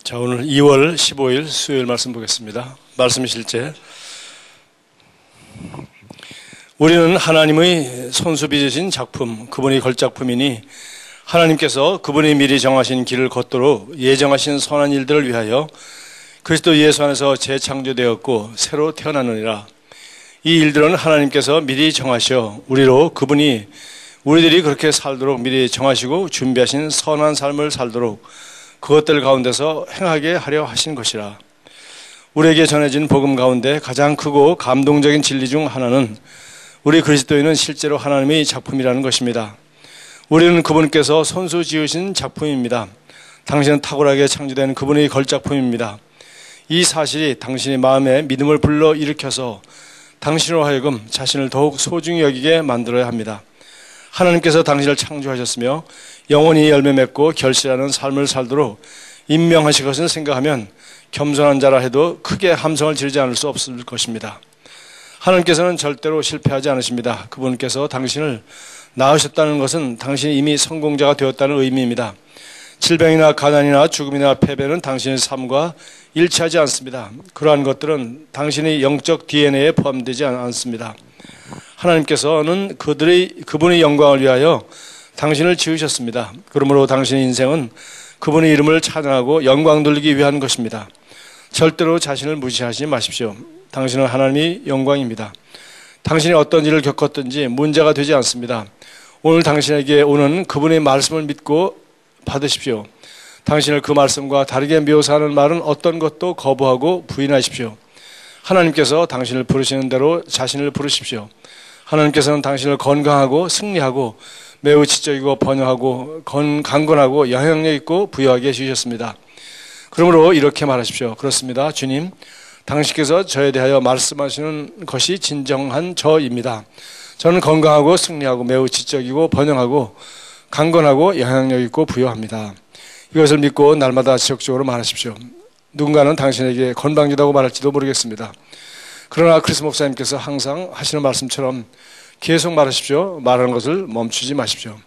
자, 오늘 2월 15일 수요일 말씀 보겠습니다. 말씀의 실제. 우리는 하나님의 손수 빚으신 작품, 그분이 걸작품이니 하나님께서 그분이 미리 정하신 길을 걷도록 예정하신 선한 일들을 위하여 그리스도 예수 안에서 재창조되었고 새로 태어나느니라. 이 일들은 하나님께서 미리 정하셔 우리들이 그렇게 살도록 미리 정하시고 준비하신 선한 삶을 살도록 그것들 가운데서 행하게 하려 하신 것이라. 우리에게 전해진 복음 가운데 가장 크고 감동적인 진리 중 하나는 우리 그리스도인은 실제로 하나님의 작품이라는 것입니다. 우리는 그분께서 손수 지으신 작품입니다. 당신은 탁월하게 창조된 그분의 걸작품입니다. 이 사실이 당신의 마음에 믿음을 불러일으켜서 당신으로 하여금 자신을 더욱 소중히 여기게 만들어야 합니다. 하나님께서 당신을 창조하셨으며 영원히 열매 맺고 결실하는 삶을 살도록 임명하신 것을 생각하면 겸손한 자라 해도 크게 함성을 지르지 않을 수 없을 것입니다. 하나님께서는 절대로 실패하지 않으십니다. 그분께서 당신을 낳으셨다는 것은 당신이 이미 성공자가 되었다는 의미입니다. 질병이나 가난이나 죽음이나 패배는 당신의 삶과 일치하지 않습니다. 그러한 것들은 당신의 영적 DNA에 포함되지 않습니다. 하나님께서는 그분의 영광을 위하여 당신을 지으셨습니다. 그러므로 당신의 인생은 그분의 이름을 찬양하고 영광 돌리기 위한 것입니다. 절대로 자신을 무시하지 마십시오. 당신은 하나님의 영광입니다. 당신이 어떤 일을 겪었든지 문제가 되지 않습니다. 오늘 당신에게 오는 그분의 말씀을 믿고 받으십시오. 당신을 그 말씀과 다르게 묘사하는 말은 어떤 것도 거부하고 부인하십시오. 하나님께서 당신을 부르시는 대로 자신을 부르십시오. 하나님께서는 당신을 건강하고 승리하고 매우 지적이고 번영하고 강건하고 영향력 있고 부유하게 해주셨습니다. 그러므로 이렇게 말하십시오. 그렇습니다. 주님, 당신께서 저에 대하여 말씀하시는 것이 진정한 저입니다. 저는 건강하고 승리하고 매우 지적이고 번영하고 강건하고 영향력 있고 부유합니다. 이것을 믿고 날마다 지속적으로 말하십시오. 누군가는 당신에게 건방지다고 말할지도 모르겠습니다. 그러나 크리스 목사님께서 항상 하시는 말씀처럼 계속 말하십시오. 말하는 것을 멈추지 마십시오.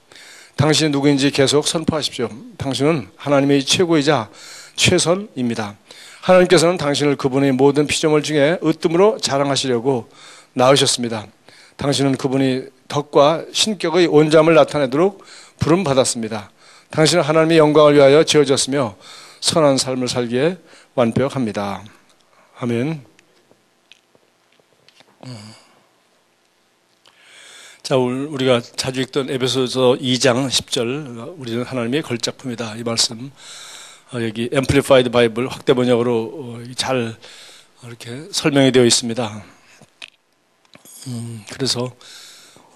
당신이 누구인지 계속 선포하십시오. 당신은 하나님의 최고이자 최선입니다. 하나님께서는 당신을 그분의 모든 피조물 중에 으뜸으로 자랑하시려고 낳으셨습니다. 당신은 그분의 덕과 신격의 온잠을 나타내도록 부름받았습니다. 당신은 하나님의 영광을 위하여 지어졌으며 선한 삶을 살기에 완벽합니다. 아멘. 자, 우리가 자주 읽던 에베소서 2장 10절, 우리는 하나님의 걸작품이다. 이 말씀, 여기 앰플리파이드 바이블 확대 번역으로 잘 이렇게 설명이 되어 있습니다. 그래서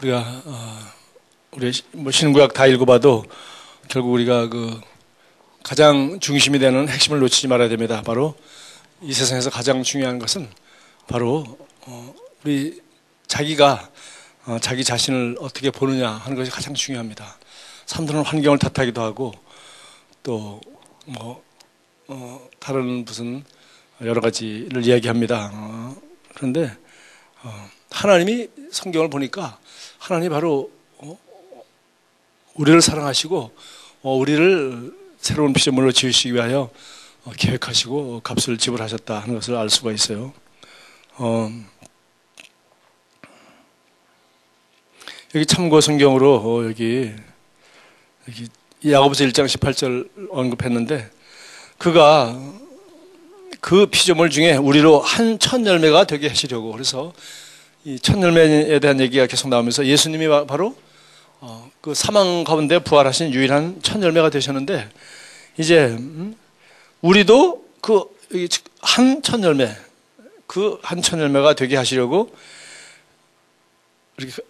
우리가 우리 신구약 다 읽어봐도 결국 우리가 그 가장 중심이 되는 핵심을 놓치지 말아야 됩니다. 바로 이 세상에서 가장 중요한 것은 바로 우리 자기가 자기 자신을 어떻게 보느냐 하는 것이 가장 중요합니다. 사람들은 환경을 탓하기도 하고 또 다른 무슨 여러 가지를 이야기합니다. 그런데 하나님이 성경을 보니까 하나님이 바로 우리를 사랑하시고 우리를 새로운 피조물로 지으시기 위하여 계획하시고 값을 지불하셨다 하는 것을 알 수가 있어요. 여기 참고 성경으로 여기 야고보서 1장 18절 언급했는데 그가 그 피조물 중에 우리로 한 첫 열매가 되게 하시려고 그래서 이 첫 열매에 대한 얘기가 계속 나오면서 예수님이 바로 그 사망 가운데 부활하신 유일한 첫 열매가 되셨는데 이제 우리도 그 한 첫 열매 그 한 첫 열매가 되게 하시려고 이렇게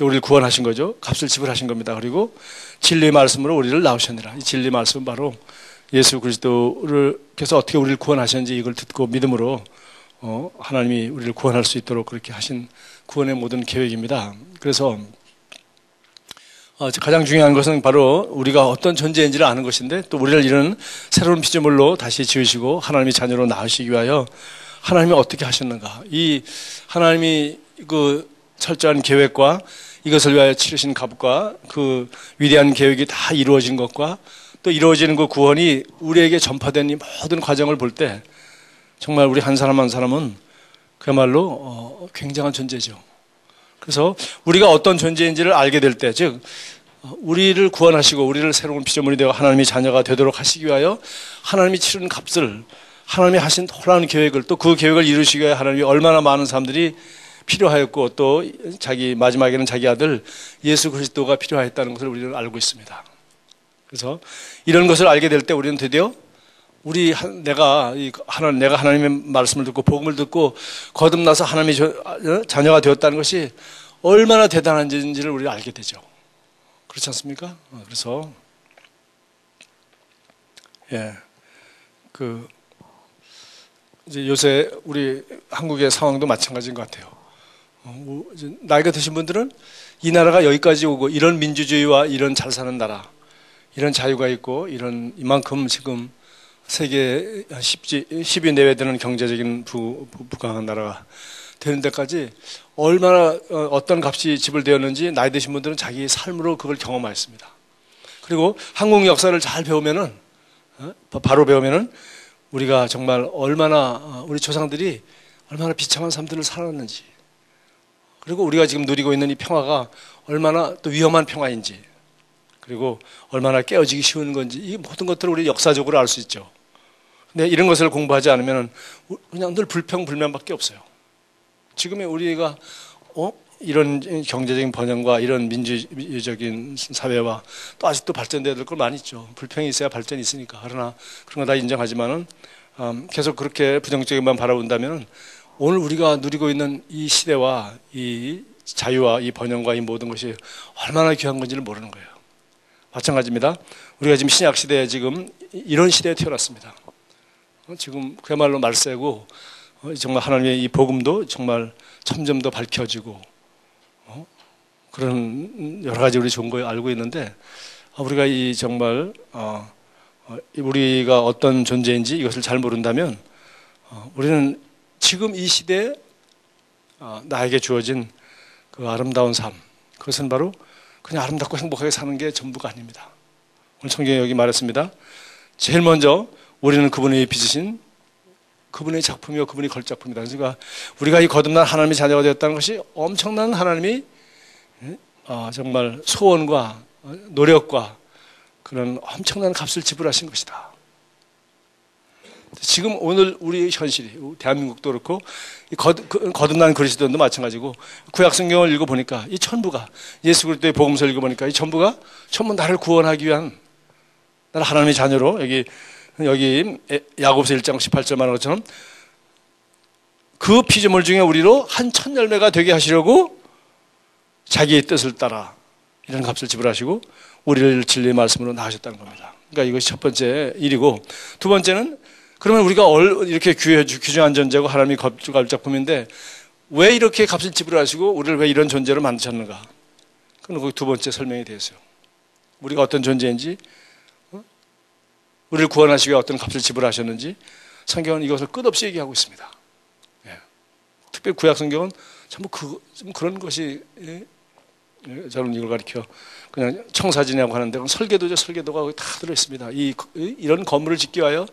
우리를 구원하신 거죠. 값을 지불하신 겁니다. 그리고 진리 말씀으로 우리를 낳으셨느라. 이 진리 말씀은 바로 예수 그리스도께서 어떻게 우리를 구원하셨는지 이걸 듣고 믿음으로 하나님이 우리를 구원할 수 있도록 그렇게 하신 구원의 모든 계획입니다. 그래서 가장 중요한 것은 바로 우리가 어떤 존재인지를 아는 것인데 또 우리를 이런 새로운 피조물로 다시 지으시고 하나님의 자녀로 낳으시기 위하여 하나님이 어떻게 하셨는가. 이 하나님이 그 철저한 계획과 이것을 위하여 치르신 값과 그 위대한 계획이 다 이루어진 것과 또 이루어지는 그 구원이 우리에게 전파된 이 모든 과정을 볼 때 정말 우리 한 사람 한 사람은 그야말로 굉장한 존재죠. 그래서 우리가 어떤 존재인지를 알게 될 때, 즉 우리를 구원하시고 우리를 새로운 피조물이 되어 하나님의 자녀가 되도록 하시기 위하여 하나님이 치른 값을, 하나님이 하신 놀라운 계획을, 또 그 계획을 이루시기 위해 하나님이 얼마나 많은 사람들이 필요하였고, 또 자기 마지막에는 자기 아들 예수 그리스도가 필요하였다는 것을 우리는 알고 있습니다. 그래서 이런 것을 알게 될 때 우리는 드디어 내가 하나님의 말씀을 듣고 복음을 듣고 거듭나서 하나님의 자녀가 되었다는 것이 얼마나 대단한지를 우리가 알게 되죠. 그렇지 않습니까? 그래서 이제 요새 우리 한국의 상황도 마찬가지인 것 같아요. 나이가 드신 분들은 이 나라가 여기까지 오고 이런 민주주의와 이런 잘 사는 나라, 이런 자유가 있고 이만큼 지금 세계 10위 내외 되는 경제적인 부강한 나라가 되는 데까지 얼마나 어떤 값이 지불되었는지 나이 드신 분들은 자기 삶으로 그걸 경험하였습니다. 그리고 한국 역사를 잘 배우면은, 바로 배우면은 우리가 정말 얼마나 우리 조상들이 얼마나 비참한 삶들을 살았는지, 그리고 우리가 지금 누리고 있는 이 평화가 얼마나 또 위험한 평화인지, 그리고 얼마나 깨어지기 쉬운 건지, 이 모든 것들을 우리 역사적으로 알 수 있죠. 근데 이런 것을 공부하지 않으면 그냥 늘 불평불만밖에 없어요. 지금의 우리가 이런 경제적인 번영과 이런 민주적인 사회와 또 아직도 발전돼야 될 걸 많이 있죠. 불평이 있어야 발전이 있으니까. 그러나 그런 거 다 인정하지만은 계속 그렇게 부정적인만 바라본다면 오늘 우리가 누리고 있는 이 시대와 이 자유와 이 번영과 이 모든 것이 얼마나 귀한 건지를 모르는 거예요. 마찬가지입니다. 우리가 지금 신약 시대에 지금 이런 시대에 태어났습니다. 지금 그야말로 말세고 정말 하나님의 이 복음도 정말 점점 더 밝혀지고 그런 여러 가지 우리 좋은 거 알고 있는데, 우리가 이 정말 우리가 어떤 존재인지 이것을 잘 모른다면 우리는 지금 이 시대에 나에게 주어진 그 아름다운 삶, 그것은 바로 그냥 아름답고 행복하게 사는 게 전부가 아닙니다. 오늘 성경에 여기 말했습니다. 제일 먼저 우리는 그분이 빚으신 그분의 작품이요 그분이 걸작품이다. 그러니까 우리가 이 거듭난 하나님의 자녀가 되었다는 것이 엄청난 하나님이 정말 소원과 노력과 그런 엄청난 값을 지불하신 것이다. 지금 오늘 우리의 현실이, 대한민국도 그렇고 거듭난 그리스도인도 마찬가지고, 구약 성경을 읽어보니까 이 전부가, 예수 그리스도의 복음서를 읽어보니까 이 전부가 전부 나를 구원하기 위한, 나를 하나님의 자녀로, 여기 야고보서 1장 18절 말한 것처럼 그 피조물 중에 우리로 한 첫 열매가 되게 하시려고 자기의 뜻을 따라 이런 값을 지불하시고 우리를 진리의 말씀으로 낳으셨다는 겁니다. 그러니까 이것이 첫 번째 일이고, 두 번째는 그러면 우리가 이렇게 귀중한 존재고 하나님이 걸작품인데 왜 이렇게 값을 지불하시고 우리를 왜 이런 존재로 만드셨는가? 그건 거기 두 번째 설명이 되었어요. 우리가 어떤 존재인지, 우리를 구원하시기 위해 어떤 값을 지불하셨는지 성경은 이것을 끝없이 얘기하고 있습니다. 특별히 구약 성경은 전부 좀 그런 것이, 저는 이걸 가리켜 그냥 청사진이라고 하는데 설계도죠. 설계도가 거기 다 들어있습니다. 이런 건물을 짓기 위하여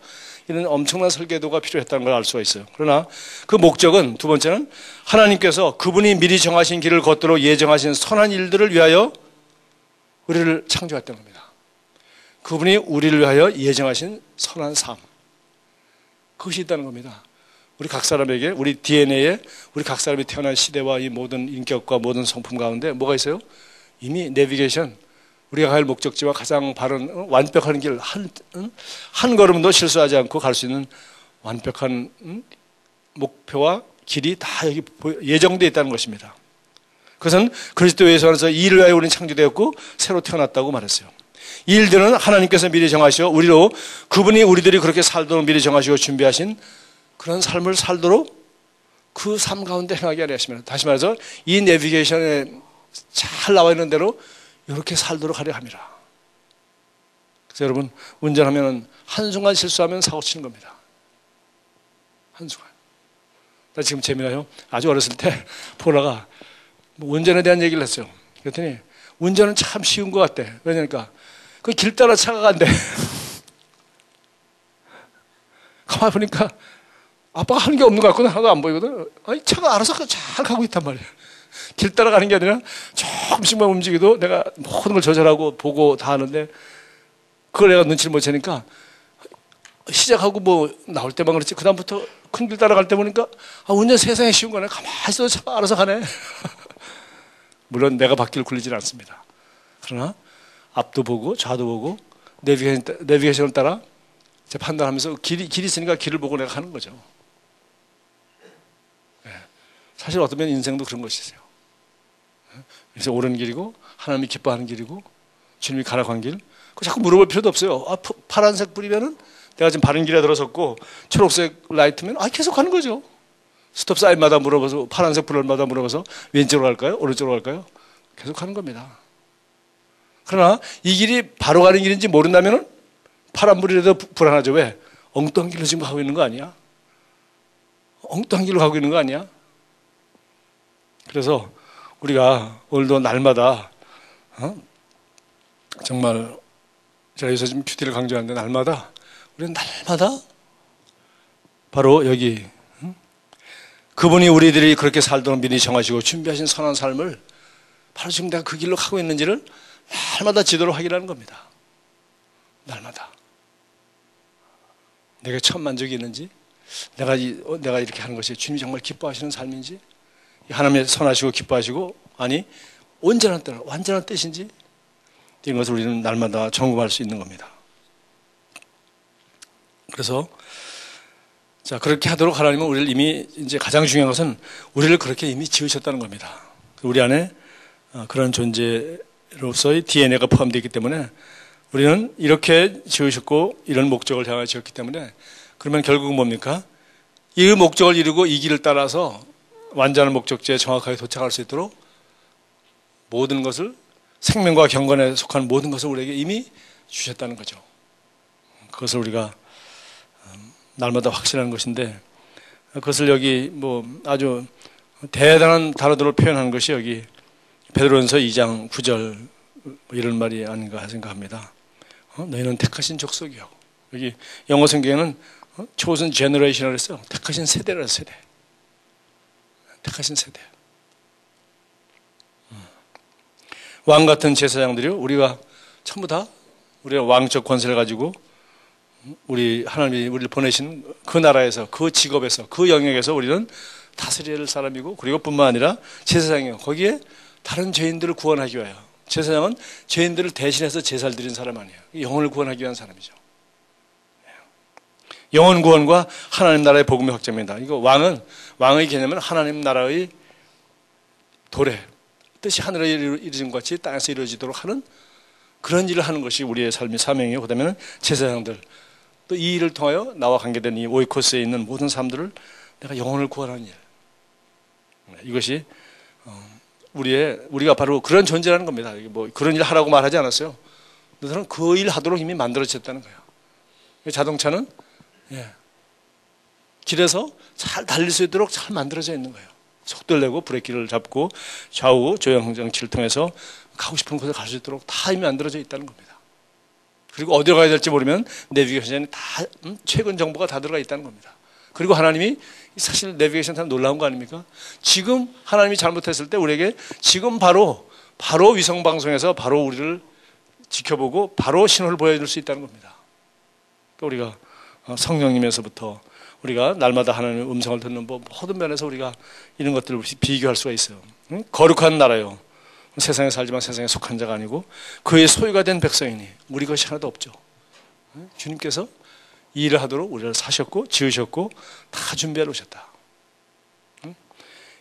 이런 엄청난 설계도가 필요했다는 걸 알 수가 있어요. 그러나 그 목적은, 두 번째는 하나님께서 그분이 미리 정하신 길을 걷도록 예정하신 선한 일들을 위하여 우리를 창조했다는 겁니다. 그분이 우리를 위하여 예정하신 선한 삶, 그것이 있다는 겁니다. 우리 각 사람에게, 우리 DNA에 우리 각 사람이 태어난 시대와 이 모든 인격과 모든 성품 가운데 뭐가 있어요? 이미 내비게이션, 우리가 갈 목적지와 가장 바른 완벽한 길, 한 걸음도 실수하지 않고 갈 수 있는 완벽한 목표와 길이 다 여기 예정되어 있다는 것입니다. 그것은 그리스도 예수 안에서 이 일을 위하여 우리는 창조되었고 새로 태어났다고 말했어요. 이 일들은 하나님께서 미리 정하시어 우리로, 그분이 우리들이 그렇게 살도록 미리 정하시고 준비하신 그런 삶을 살도록 그 삶 가운데 행하게 하려 하십니다. 다시 말해서 이 내비게이션에 잘 나와 있는 대로 이렇게 살도록 하려 합니다. 그래서 여러분, 운전하면 한순간 실수하면 사고 치는 겁니다. 한순간. 나 지금 재미나요? 아주 어렸을 때 보라가 운전에 대한 얘기를 했어요. 그랬더니 운전은 참 쉬운 것 같대. 왜냐니까 그 길 따라 차가 간대. 가만히 보니까 아빠가 하는 게 없는 것 같거든. 하나도 안 보이거든. 아니, 차가 알아서 잘 가고 있단 말이야. 길 따라가는 게 아니라 조금씩만 움직여도 내가 모든 걸 조절하고 보고 다 하는데 그걸 내가 눈치를 못 채니까 시작하고 뭐 나올 때만 그렇지 그다음부터 큰 길 따라갈 때 보니까 운전 세상에 쉬운 거네. 가만히 있어도 차가 알아서 가네. 물론 내가 바퀴를 굴리지는 않습니다. 그러나 앞도 보고 좌도 보고 내비게이션을 따라 제 판단하면서 길이 있으니까 길을 보고 내가 하는 거죠. 네. 사실 어쩌면 인생도 그런 것이세요. 그래서 옳은 길이고 하나님이 기뻐하는 길이고 주님이 가라고 한 길. 그 자꾸 물어볼 필요도 없어요. 파란색 불이면은 내가 지금 바른 길에 들어섰고 초록색 라이트면 계속 가는 거죠. 스톱 사인마다 물어봐서 파란색 불마다 물어봐서 왼쪽으로 갈까요? 오른쪽으로 갈까요? 계속 가는 겁니다. 그러나 이 길이 바로 가는 길인지 모른다면은 파란불이라도 불안하죠. 왜? 엉뚱한 길로 지금 가고 있는 거 아니야? 엉뚱한 길로 가고 있는 거 아니야? 그래서 우리가 오늘도 날마다 정말 제가 여기서 지금 큐티를 강조하는데 날마다 우리는 날마다 바로 여기 그분이 우리들이 그렇게 살도록 미리 정하시고 준비하신 선한 삶을 바로 지금 내가 그 길로 가고 있는지를 날마다 지도로 확인하는 겁니다. 날마다 내가 첫 만족이 있는지 내가 이렇게 하는 것이 주님이 정말 기뻐하시는 삶인지 하나님의 선하시고 기뻐하시고 아니 온전한 완전한 뜻인지 이런 것을 우리는 날마다 점검할 수 있는 겁니다. 그래서 자 그렇게 하도록 하나님은 우리를 이미 이제 가장 중요한 것은 우리를 그렇게 이미 지으셨다는 겁니다. 우리 안에 그런 존재로서의 DNA가 포함되어 있기 때문에 우리는 이렇게 지으셨고 이런 목적을 향해 지었기 때문에 그러면 결국은 뭡니까? 이 목적을 이루고 이 길을 따라서 완전한 목적지에 정확하게 도착할 수 있도록 모든 것을 생명과 경건에 속한 모든 것을 우리에게 이미 주셨다는 거죠. 그것을 우리가 날마다 확신하는 것인데 그것을 여기 뭐 아주 대단한 단어들로 표현하는 것이 여기 베드로전서 2장 9절 이런 말이 아닌가 생각합니다. 너희는 택하신 족속이요. 여기 영어 성경에는 chosen generation이라고 했어요. 택하신 세대라 세대. 택하신 세대. 왕 같은 제사장들이요. 우리가 전부 다 우리가 왕적 권세를 가지고 우리 하나님이 우리를 보내신 그 나라에서 그 직업에서 그 영역에서 우리는 다스릴 사람이고 그리고 뿐만 아니라 제사장이요. 거기에 다른 죄인들을 구원하기 위하여 제사장은 죄인들을 대신해서 제사를 드린 사람 아니에요. 영혼을 구원하기 위한 사람이죠. 영혼 구원과 하나님 나라의 복음의 확장입니다. 이거 왕의 개념은 하나님 나라의 도래 뜻이 하늘에 이루어진 것 같이 땅에서 이루어지도록 하는 그런 일을 하는 것이 우리의 삶의 사명이고 그다음에는 제사장들 또 이 일을 통하여 나와 관계된 이 오이코스에 있는 모든 사람들을 내가 영혼을 구원하는 일 이것이 우리가 바로 그런 존재라는 겁니다. 뭐 그런 일 하라고 말하지 않았어요. 너희들은 그 일 하도록 이미 만들어졌다는 거예요. 자동차는 길에서 잘 달릴 수 있도록 잘 만들어져 있는 거예요. 속도를 내고 브레이크를 잡고 좌우 조향장치를 통해서 가고 싶은 곳에 갈 수 있도록 다 이미 만들어져 있다는 겁니다. 그리고 어디로 가야 될지 모르면 내비게이션에 다 최근 정보가 다 들어가 있다는 겁니다. 그리고 하나님이 사실 내비게이션 참 놀라운 거 아닙니까? 지금 하나님이 잘못했을 때 우리에게 지금 바로 위성방송에서 바로 우리를 지켜보고 바로 신호를 보여줄 수 있다는 겁니다. 우리가 성령님에서부터 우리가 날마다 하나님의 음성을 듣는 모든 면에서 우리가 이런 것들을 비교할 수가 있어요. 거룩한 나라요. 세상에 살지만 세상에 속한 자가 아니고 그의 소유가 된 백성이니 우리 것이 하나도 없죠. 주님께서 이 일을 하도록 우리를 사셨고 지으셨고 다 준비해 놓으셨다.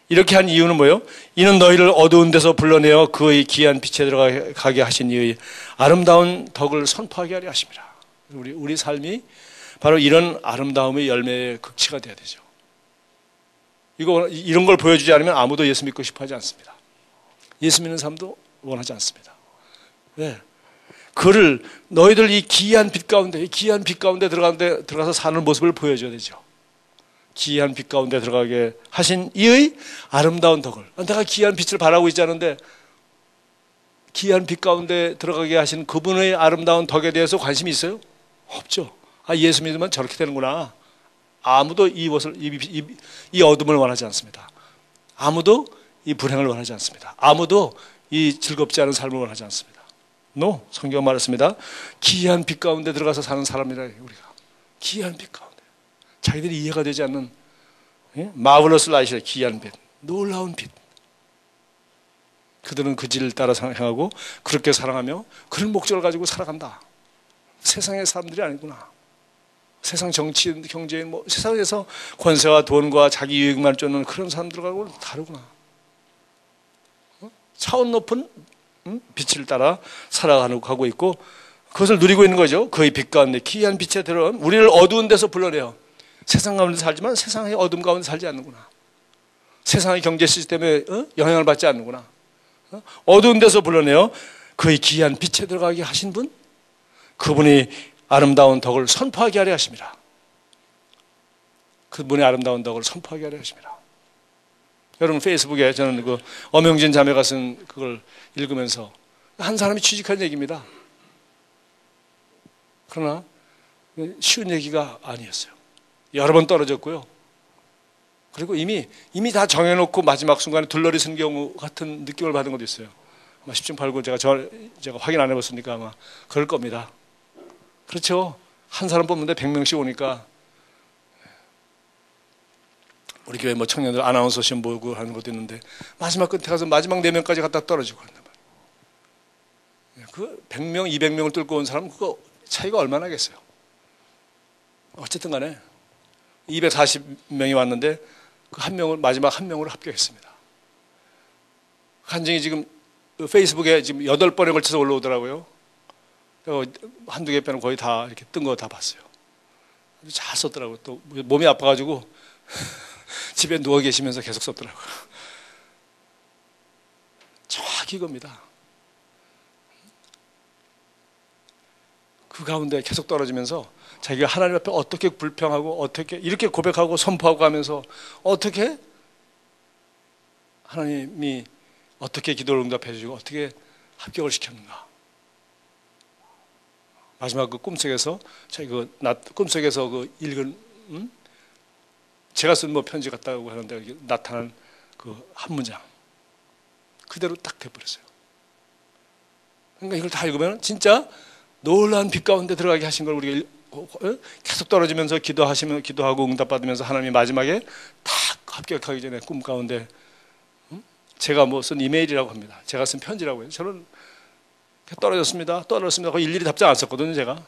이렇게 한 이유는 뭐예요? 이는 너희를 어두운 데서 불러내어 그의 귀한 빛에 들어가게 하신 이의 아름다운 덕을 선포하게 하려 하십니다. 우리 삶이 바로 이런 아름다움의 열매의 극치가 되어야 되죠. 이런 걸 보여주지 않으면 아무도 예수 믿고 싶어 하지 않습니다. 예수 믿는 사람도 원하지 않습니다. 왜? 그를 너희들 이 귀한 빛 가운데 들어가서 사는 모습을 보여줘야 되죠. 귀한 빛 가운데 들어가게 하신 이의 아름다운 덕을. 내가 귀한 빛을 바라고 있지 않은데 귀한 빛 가운데 들어가게 하신 그분의 아름다운 덕에 대해서 관심이 있어요? 없죠. 예수 믿으면 저렇게 되는구나. 아무도 이 어둠을 원하지 않습니다. 아무도 이 불행을 원하지 않습니다. 아무도 이 즐겁지 않은 삶을 원하지 않습니다. 성경 말했습니다. 기이한 빛 가운데 들어가서 사는 사람이라. 우리가 기이한 빛 가운데, 자기들이 이해가 되지 않는 마블러스 라이트의 기이한 빛, 놀라운 빛. 그들은 그 길을 따라 행하고 그렇게 사랑하며 그런 목적을 가지고 살아간다. 세상의 사람들이 아니구나. 세상 정치인, 경제인, 세상에서 권세와 돈과 자기 유익만 쫓는 그런 사람들하고는 다르구나. 차원 높은 빛을 따라 살아가고 있고 그것을 누리고 있는 거죠. 그의 빛 가운데 기이한 빛에 들어온 우리를 어두운 데서 불러내요. 세상 가운데 살지만 세상의 어둠 가운데 살지 않는구나. 세상의 경제 시스템에 영향을 받지 않는구나. 어두운 데서 불러내요. 그의 기이한 빛에 들어가게 하신 분, 그분이 아름다운 덕을 선포하게 하려 하십니다. 그분의 아름다운 덕을 선포하게 하려 하십니다. 여러분 페이스북에 저는 그 엄영진 자매가 쓴 그걸 읽으면서 한 사람이 취직한 얘기입니다. 그러나 쉬운 얘기가 아니었어요. 여러 번 떨어졌고요. 그리고 이미 다 정해놓고 마지막 순간에 둘러리 쓴 경우 같은 느낌을 받은 것도 있어요. 아마 10중 8구 제가 확인 안 해봤으니까 아마 그럴 겁니다. 그렇죠. 한 사람 뽑는데 100명씩 오니까 우리 교회 청년들 아나운서 시험 보고 하는 것도 있는데 마지막 끝에 가서 마지막 4명까지 갖다 떨어지고 한단 말이에요. 그 100명, 200명을 뚫고 온 사람 그거 차이가 얼마나 겠어요. 어쨌든 간에 240명이 왔는데 그 한 명을 마지막 한 명으로 합격했습니다. 간증이 지금 페이스북에 지금 8번에 걸쳐서 올라오더라고요. 한두 개 빼는 거의 다 이렇게 뜬 거 다 봤어요. 잘 썼더라고요. 또 몸이 아파가지고 집에 누워 계시면서 계속 썼더라고요. 정확히 이겁니다. 그 가운데 계속 떨어지면서 자기가 하나님 앞에 어떻게 불평하고 어떻게 이렇게 고백하고 선포하고 하면서 어떻게 하나님이 어떻게 기도를 응답해 주시고 어떻게 합격을 시켰는가. 마지막 그 꿈속에서 꿈속에서 그 읽은 제가 쓴 편지 같다고 하는데 나타난 그 한 문장 그대로 딱 돼버렸어요. 그러니까 이걸 다 읽으면 진짜 놀라운 빛 가운데 들어가게 하신 걸 우리가 계속 떨어지면서 기도하고 응답받으면서 하나님이 마지막에 딱 합격하기 전에 꿈 가운데 제가 쓴 이메일이라고 합니다. 제가 쓴 편지라고 해요. 저는 떨어졌습니다. 거의 일일이 답장 안 썼거든요. 제가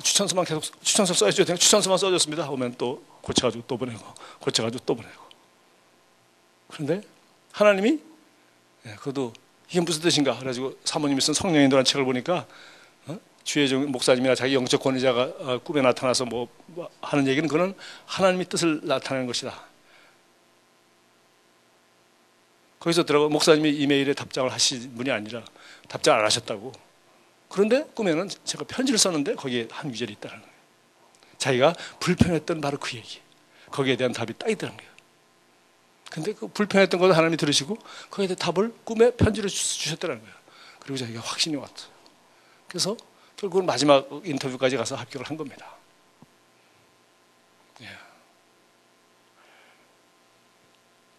추천서만 계속 추천서 써야죠. 추천서만 써줬습니다. 오면 또 고쳐가지고 또 보내고 고쳐가지고 또 보내고. 그런데 하나님이 그것도 이게 무슨 뜻인가 그래가지고 사모님이 쓴 성령인도라는 책을 보니까 주혜정 목사님이나 자기 영적 권위자가 꿈에 나타나서 뭐 하는 얘기는 그는 하나님의 뜻을 나타내는 것이다. 거기서 들어가 목사님이 이메일에 답장을 하신 분이 아니라 답장 안 하셨다고. 그런데 꿈에는 제가 편지를 썼는데 거기에 한 구절이 있다는 거예요. 자기가 불편했던 바로 그 얘기. 거기에 대한 답이 딱 있다는 거예요. 근데 그 불편했던 것을 하나님이 들으시고 거기에 대한 답을 꿈에 편지를 주셨다는 거예요. 그리고 자기가 확신이 왔어요. 그래서 결국은 마지막 인터뷰까지 가서 합격을 한 겁니다.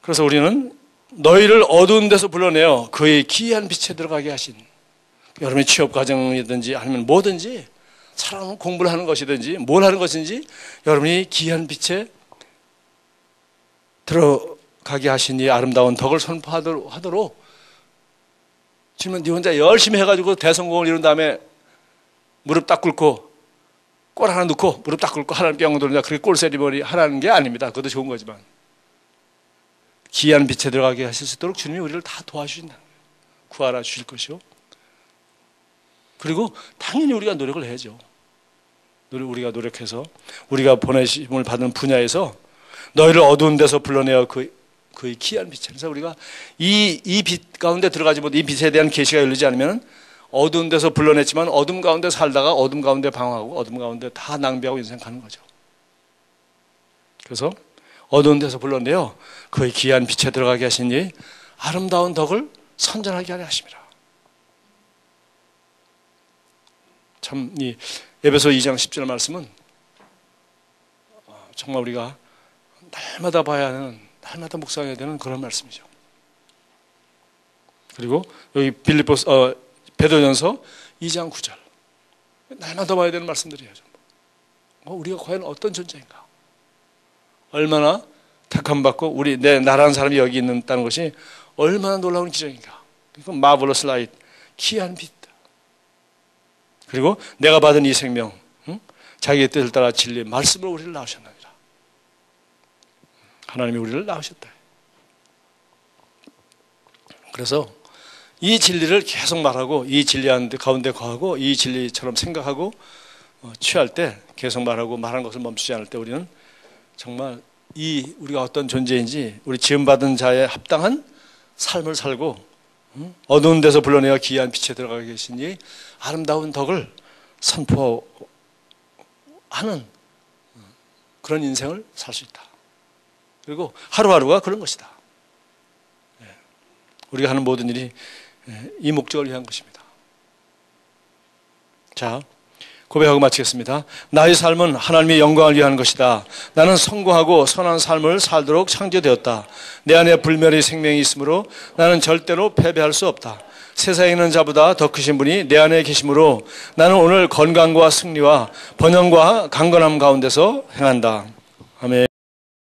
그래서 우리는 너희를 어두운 데서 불러내어 그의 기이한 빛에 들어가게 하신, 여러분의 취업 과정이든지 아니면 뭐든지 사람 공부를 하는 것이든지 뭘 하는 것인지 여러분이 기이한 빛에 들어가게 하신 이 아름다운 덕을 선포하도록 지금 네 혼자 열심히 해가지고 대성공을 이룬 다음에 무릎 딱 꿇고 꼴 하나 넣고 무릎 딱 꿇고 하나님께 영광 돌리자 그렇게 꼴 세리머니 하라는 게 아닙니다. 그것도 좋은 거지만 기이한 빛에 들어가게 하실 수 있도록 주님이 우리를 다 도와주신다는 거예요. 구하라 주실 것이요. 그리고 당연히 우리가 노력을 해야죠. 우리가 노력해서 우리가 보내심을 받은 분야에서 너희를 어두운 데서 불러내어 그의 기이한 빛에, 그래서 우리가 이 빛 가운데 들어가지 못해 이 빛에 대한 계시가 열리지 않으면 어두운 데서 불러냈지만 어둠 가운데 살다가 어둠 가운데 방황하고 어둠 가운데 다 낭비하고 인생 가는 거죠. 그래서 어두운 데서 불러내어 그의 기이한 빛에 들어가게 하시니 아름다운 덕을 선전하게 하려 하십니다. 참 이 에베소 2장 10절 말씀은 정말 우리가 날마다 봐야 하는, 날마다 묵상해야 되는 그런 말씀이죠. 그리고 여기 베드로전서 2장 9절, 날마다 봐야 되는 말씀들이에요. 우리가 과연 어떤 존재인가? 얼마나 택함받고 나라는 사람이 여기 있다는 것이 얼마나 놀라운 기적인가? 그러니까 마블러스 라이트, 기이한 빛. 그리고 내가 받은 이 생명, 자기의 뜻을 따라 진리 말씀으로 우리를 낳으셨느니라. 하나님이 우리를 낳으셨다. 그래서 이 진리를 계속 말하고, 이 진리 가운데 거하고, 이 진리처럼 생각하고 취할 때 계속 말하는 것을 멈추지 않을 때 우리는 정말 우리가 어떤 존재인지, 우리 지음받은 자에 합당한 삶을 살고 어두운 데서 불러내어 기이한 빛에 들어가 계신 이 아름다운 덕을 선포하는 그런 인생을 살 수 있다. 그리고 하루하루가 그런 것이다. 우리가 하는 모든 일이 이 목적을 위한 것입니다. 자, 고백하고 마치겠습니다. 나의 삶은 하나님의 영광을 위한 것이다. 나는 성공하고 선한 삶을 살도록 창조되었다. 내 안에 불멸의 생명이 있으므로 나는 절대로 패배할 수 없다. 세상에 있는 자보다 더 크신 분이 내 안에 계시므로 나는 오늘 건강과 승리와 번영과 강건함 가운데서 행한다. 아멘.